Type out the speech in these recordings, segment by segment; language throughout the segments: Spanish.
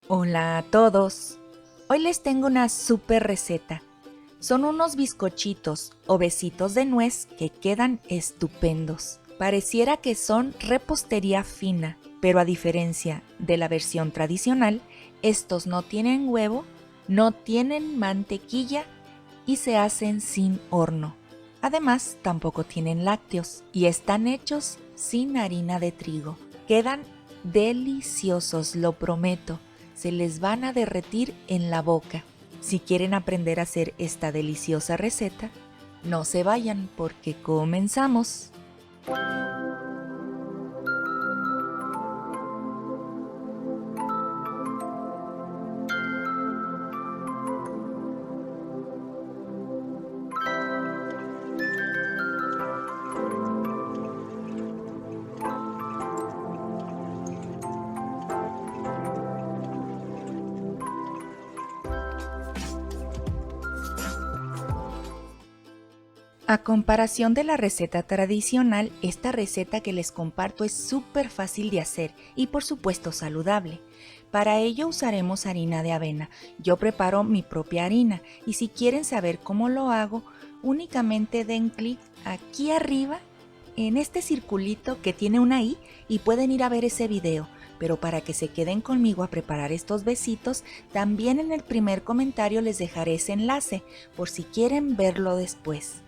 Hola a todos. Hoy les tengo una super receta. Son unos bizcochitos o besitos de nuez que quedan estupendos. Pareciera que son repostería fina, pero a diferencia de la versión tradicional, estos no tienen huevo, no tienen mantequilla y se hacen sin horno. Además, tampoco tienen lácteos y están hechos sin harina de trigo. Quedan deliciosos, lo prometo. Se les van a derretir en la boca. Si quieren aprender a hacer esta deliciosa receta, no se vayan porque comenzamos. A comparación de la receta tradicional, esta receta que les comparto es súper fácil de hacer y por supuesto saludable. Para ello usaremos harina de avena. Yo preparo mi propia harina y si quieren saber cómo lo hago, únicamente den clic aquí arriba en este circulito que tiene una I y pueden ir a ver ese video. Pero para que se queden conmigo a preparar estos besitos, también en el primer comentario les dejaré ese enlace por si quieren verlo después.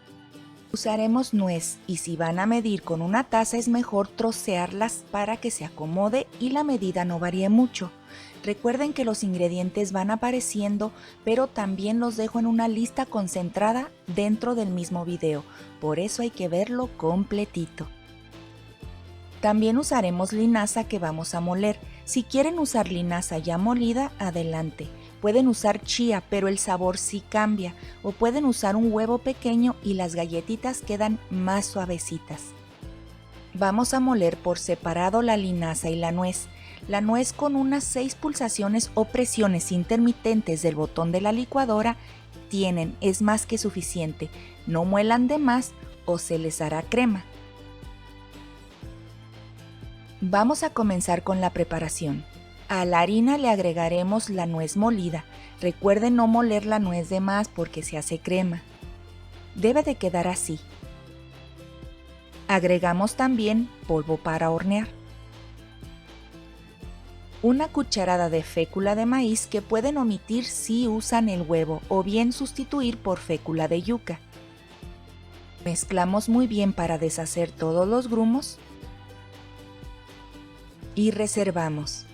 Usaremos nuez y si van a medir con una taza es mejor trocearlas para que se acomode y la medida no varíe mucho. Recuerden que los ingredientes van apareciendo, pero también los dejo en una lista concentrada dentro del mismo video, por eso hay que verlo completito. También usaremos linaza que vamos a moler. Si quieren usar linaza ya molida, adelante. Pueden usar chía, pero el sabor sí cambia, o pueden usar un huevo pequeño y las galletitas quedan más suavecitas. Vamos a moler por separado la linaza y la nuez. La nuez con unas 6 pulsaciones o presiones intermitentes del botón de la licuadora es más que suficiente. No muelan de más o se les hará crema. Vamos a comenzar con la preparación. A la harina le agregaremos la nuez molida. Recuerden no moler la nuez de más porque se hace crema. Debe de quedar así. Agregamos también polvo para hornear. Una cucharada de fécula de maíz que pueden omitir si usan el huevo o bien sustituir por fécula de yuca. Mezclamos muy bien para deshacer todos los grumos y reservamos.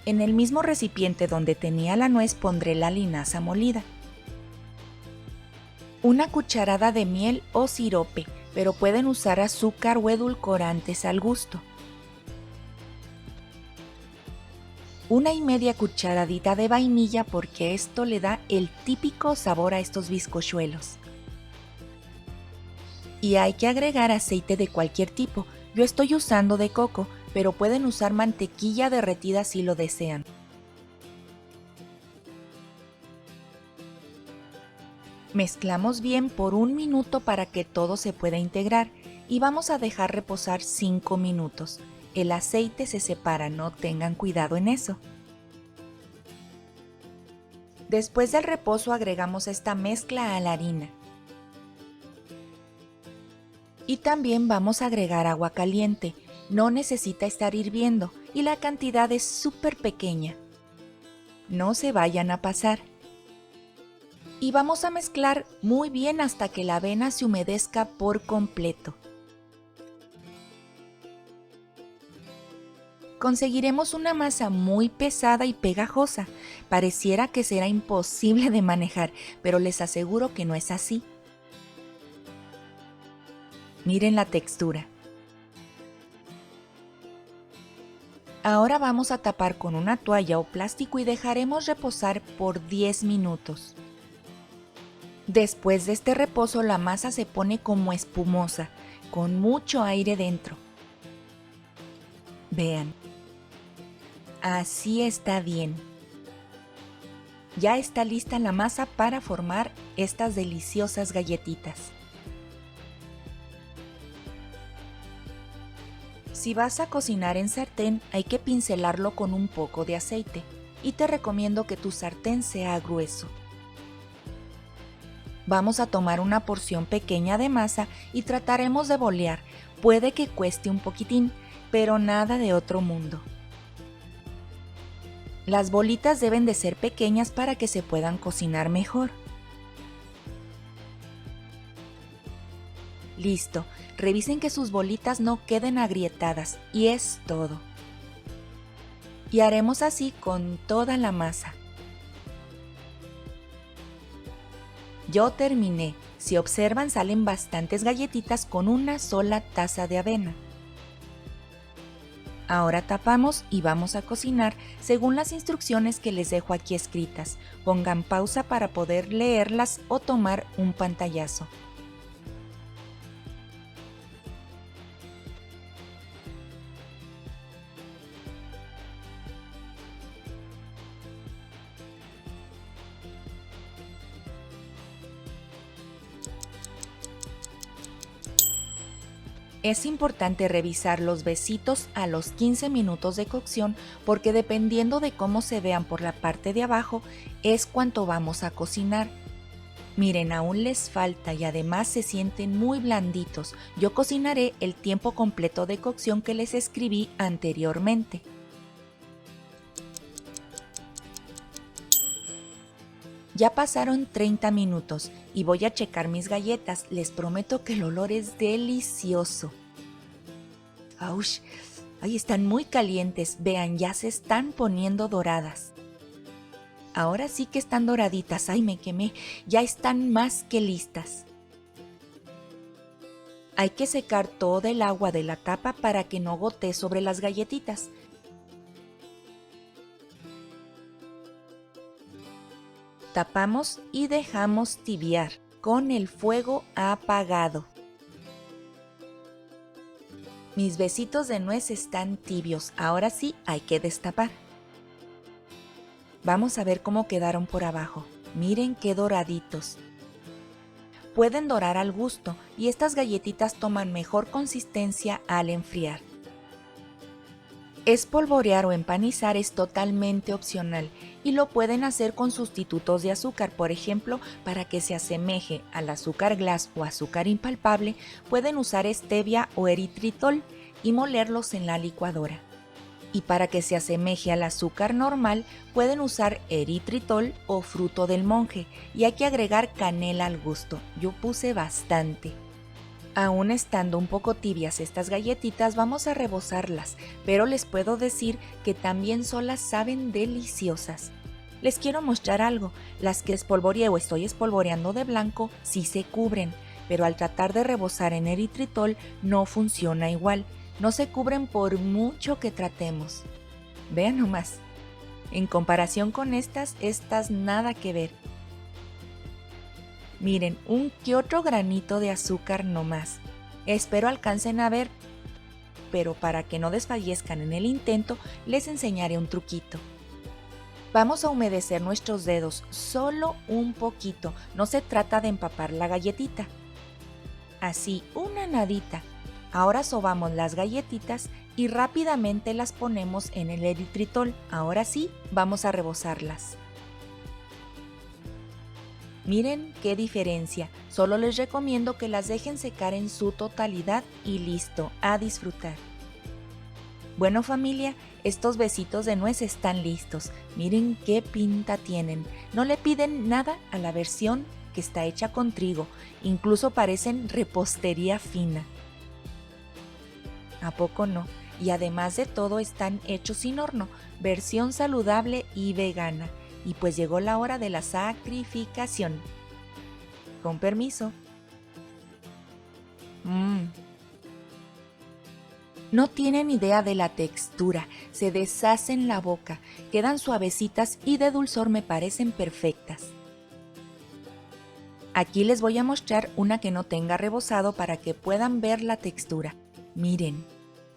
En el mismo recipiente donde tenía la nuez pondré la linaza molida. Una cucharada de miel o sirope, pero pueden usar azúcar o edulcorantes al gusto. 1,5 cucharadita de vainilla porque esto le da el típico sabor a estos bizcochuelos. Y hay que agregar aceite de cualquier tipo. Yo estoy usando de coco, pero pueden usar mantequilla derretida si lo desean. Mezclamos bien por 1 minuto para que todo se pueda integrar y vamos a dejar reposar 5 minutos. El aceite se separa, no tengan cuidado en eso. Después del reposo agregamos esta mezcla a la harina. Y también vamos a agregar agua caliente. No necesita estar hirviendo y la cantidad es súper pequeña. No se vayan a pasar. Y vamos a mezclar muy bien hasta que la avena se humedezca por completo. Conseguiremos una masa muy pesada y pegajosa. Pareciera que será imposible de manejar, pero les aseguro que no es así. Miren la textura. Ahora vamos a tapar con una toalla o plástico y dejaremos reposar por 10 minutos. Después de este reposo la masa se pone como espumosa, con mucho aire dentro. Vean. Así está bien. Ya está lista la masa para formar estas deliciosas galletitas. Si vas a cocinar en sartén, hay que pincelarlo con un poco de aceite y te recomiendo que tu sartén sea grueso. Vamos a tomar una porción pequeña de masa y trataremos de bolear. Puede que cueste un poquitín, pero nada de otro mundo. Las bolitas deben de ser pequeñas para que se puedan cocinar mejor. Listo, revisen que sus bolitas no queden agrietadas y es todo. Y haremos así con toda la masa. Yo terminé. Si observan, salen bastantes galletitas con una sola taza de avena. Ahora tapamos y vamos a cocinar según las instrucciones que les dejo aquí escritas. Pongan pausa para poder leerlas o tomar un pantallazo. Es importante revisar los besitos a los 15 minutos de cocción porque dependiendo de cómo se vean por la parte de abajo es cuánto vamos a cocinar. Miren, aún les falta y además se sienten muy blanditos. Yo cocinaré el tiempo completo de cocción que les escribí anteriormente. Ya pasaron 30 minutos y voy a checar mis galletas. Les prometo que el olor es delicioso. ¡Auch! ¡Ay, están muy calientes! Vean, ya se están poniendo doradas. Ahora sí que están doraditas. ¡Ay, me quemé! Ya están más que listas. Hay que secar todo el agua de la tapa para que no gotee sobre las galletitas. Tapamos y dejamos tibiar con el fuego apagado. Mis besitos de nuez están tibios, ahora sí hay que destapar. Vamos a ver cómo quedaron por abajo. Miren qué doraditos. Pueden dorar al gusto y estas galletitas toman mejor consistencia al enfriar. Espolvorear o empanizar es totalmente opcional y lo pueden hacer con sustitutos de azúcar, por ejemplo, para que se asemeje al azúcar glass o azúcar impalpable, pueden usar stevia o eritritol y molerlos en la licuadora. Y para que se asemeje al azúcar normal, pueden usar eritritol o fruto del monje y hay que agregar canela al gusto. Yo puse bastante. Aún estando un poco tibias estas galletitas, vamos a rebozarlas, pero les puedo decir que también solas saben deliciosas. Les quiero mostrar algo, las que espolvoreé o estoy espolvoreando de blanco sí se cubren, pero al tratar de rebozar en eritritol no funciona igual, no se cubren por mucho que tratemos. Vean nomás, en comparación con estas nada que ver. Miren, un que otro granito de azúcar nomás. Espero alcancen a ver, pero para que no desfallezcan en el intento, les enseñaré un truquito. Vamos a humedecer nuestros dedos, solo un poquito, no se trata de empapar la galletita. Así, una nadita. Ahora sobamos las galletitas y rápidamente las ponemos en el eritritol. Ahora sí, vamos a rebozarlas. Miren qué diferencia, solo les recomiendo que las dejen secar en su totalidad y listo, a disfrutar. Bueno familia, estos besitos de nuez están listos, miren qué pinta tienen, no le piden nada a la versión que está hecha con trigo, incluso parecen repostería fina. ¿A poco no? Y además de todo están hechos sin horno, versión saludable y vegana. Y pues llegó la hora de la sacrificación. Con permiso. No tienen idea de la textura, se deshacen en la boca, quedan suavecitas y de dulzor me parecen perfectas. Aquí les voy a mostrar una que no tenga rebozado para que puedan ver la textura. Miren,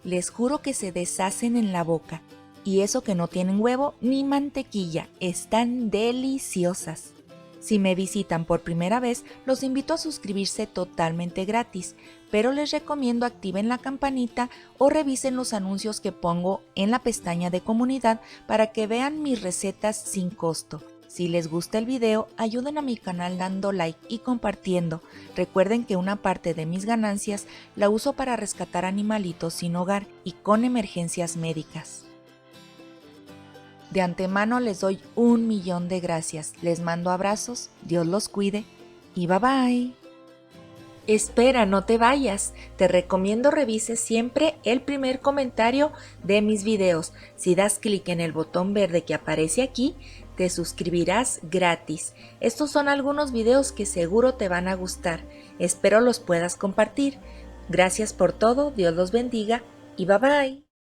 les juro que se deshacen en la boca. Y eso que no tienen huevo ni mantequilla, están deliciosas. Si me visitan por primera vez, los invito a suscribirse totalmente gratis, pero les recomiendo activen la campanita o revisen los anuncios que pongo en la pestaña de comunidad para que vean mis recetas sin costo. Si les gusta el video, ayuden a mi canal dando like y compartiendo. Recuerden que una parte de mis ganancias la uso para rescatar animalitos sin hogar y con emergencias médicas. De antemano les doy 1.000.000 de gracias. Les mando abrazos, Dios los cuide y bye bye. Espera, no te vayas. Te recomiendo revises siempre el primer comentario de mis videos. Si das clic en el botón verde que aparece aquí, te suscribirás gratis. Estos son algunos videos que seguro te van a gustar. Espero los puedas compartir. Gracias por todo, Dios los bendiga y bye bye.